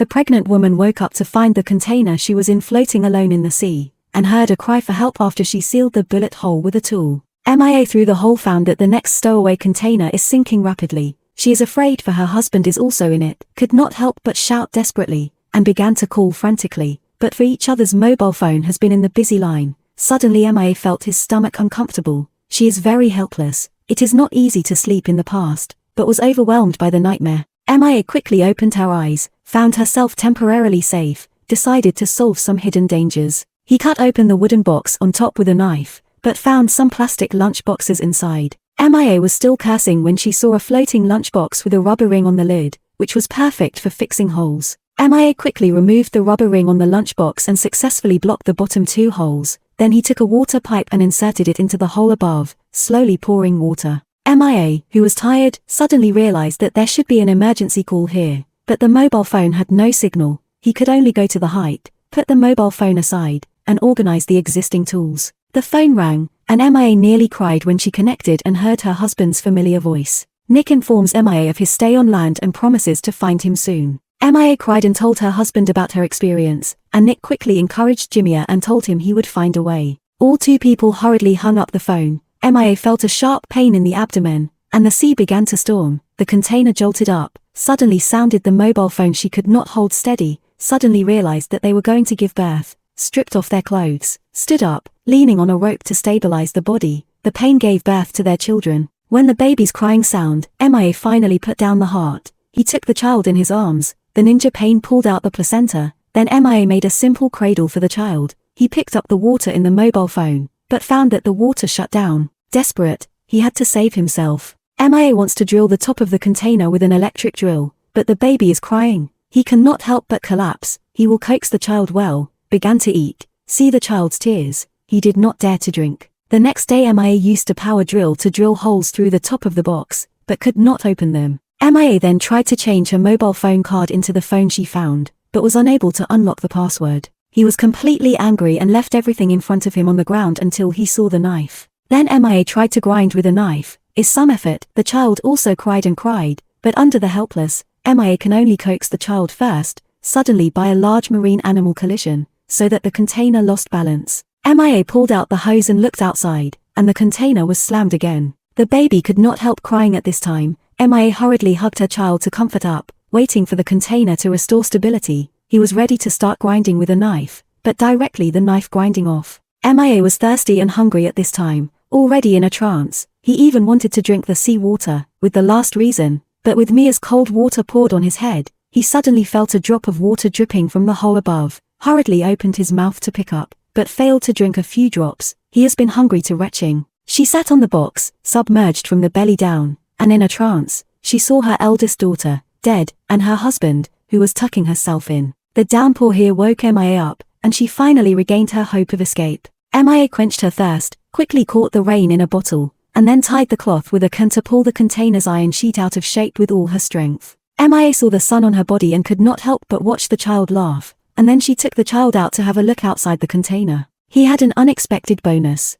The pregnant woman woke up to find the container she was in floating alone in the sea, and heard a cry for help after she sealed the bullet hole with a tool. MIA through the hole found that the next stowaway container is sinking rapidly. She is afraid for her husband is also in it, could not help but shout desperately, and began to call frantically, but for each other's mobile phone has been in the busy line. Suddenly MIA felt his stomach uncomfortable. She is very helpless. It is not easy to sleep in the past, but was overwhelmed by the nightmare. MIA quickly opened her eyes, found herself temporarily safe, decided to solve some hidden dangers. He cut open the wooden box on top with a knife, but found some plastic lunch boxes inside. MIA was still cursing when she saw a floating lunchbox with a rubber ring on the lid, which was perfect for fixing holes. MIA quickly removed the rubber ring on the lunchbox and successfully blocked the bottom 2 holes. Then he took a water pipe and inserted it into the hole above, slowly pouring water. MIA, who was tired, suddenly realized that there should be an emergency call here, but the mobile phone had no signal. He could only go to the height, put the mobile phone aside, and organize the existing tools. The phone rang, and MIA nearly cried when she connected and heard her husband's familiar voice. Nick informs MIA of his stay on land and promises to find him soon. MIA cried and told her husband about her experience, and Nick quickly encouraged Jimia and told him he would find a way. All 2 people hurriedly hung up the phone. MIA felt a sharp pain in the abdomen, and the sea began to storm. The container jolted up, suddenly sounded the mobile phone she could not hold steady, suddenly realized that they were going to give birth, stripped off their clothes, stood up, leaning on a rope to stabilize the body. The pain gave birth to their children. When the baby's crying sound, MIA finally put down the heart. He took the child in his arms. The ninja pain pulled out the placenta. Then MIA made a simple cradle for the child. He picked up the water in the mobile phone, but found that the water shut down. Desperate, he had to save himself. MIA wants to drill the top of the container with an electric drill, but the baby is crying. He cannot help but collapse. He will coax the child well, began to eat, see the child's tears. He did not dare to drink. The next day MIA used a power drill to drill holes through the top of the box, but could not open them. MIA then tried to change her mobile phone card into the phone she found, but was unable to unlock the password. He was completely angry and left everything in front of him on the ground until he saw the knife. Then MIA tried to grind with a knife. Is some effort. The child also cried and cried, but under the helpless, MIA can only coax the child first, suddenly by a large marine animal collision, so that the container lost balance. MIA pulled out the hose and looked outside, and the container was slammed again. The baby could not help crying at this time. MIA hurriedly hugged her child to comfort up, waiting for the container to restore stability. He was ready to start grinding with a knife, but directly the knife grinding off. MIA was thirsty and hungry at this time, already in a trance. He even wanted to drink the sea water, with the last reason, but with Mia's cold water poured on his head, he suddenly felt a drop of water dripping from the hole above, hurriedly opened his mouth to pick up, but failed to drink a few drops. He has been hungry to retching. She sat on the box, submerged from the belly down, and in a trance, she saw her eldest daughter, dead, and her husband, who was tucking herself in. The downpour here woke MIA up, and she finally regained her hope of escape. MIA quenched her thirst, quickly caught the rain in a bottle, and then tied the cloth with a can to pull the container's iron sheet out of shape with all her strength. MIA saw the sun on her body and could not help but watch the child laugh, and then she took the child out to have a look outside the container. He had an unexpected bonus.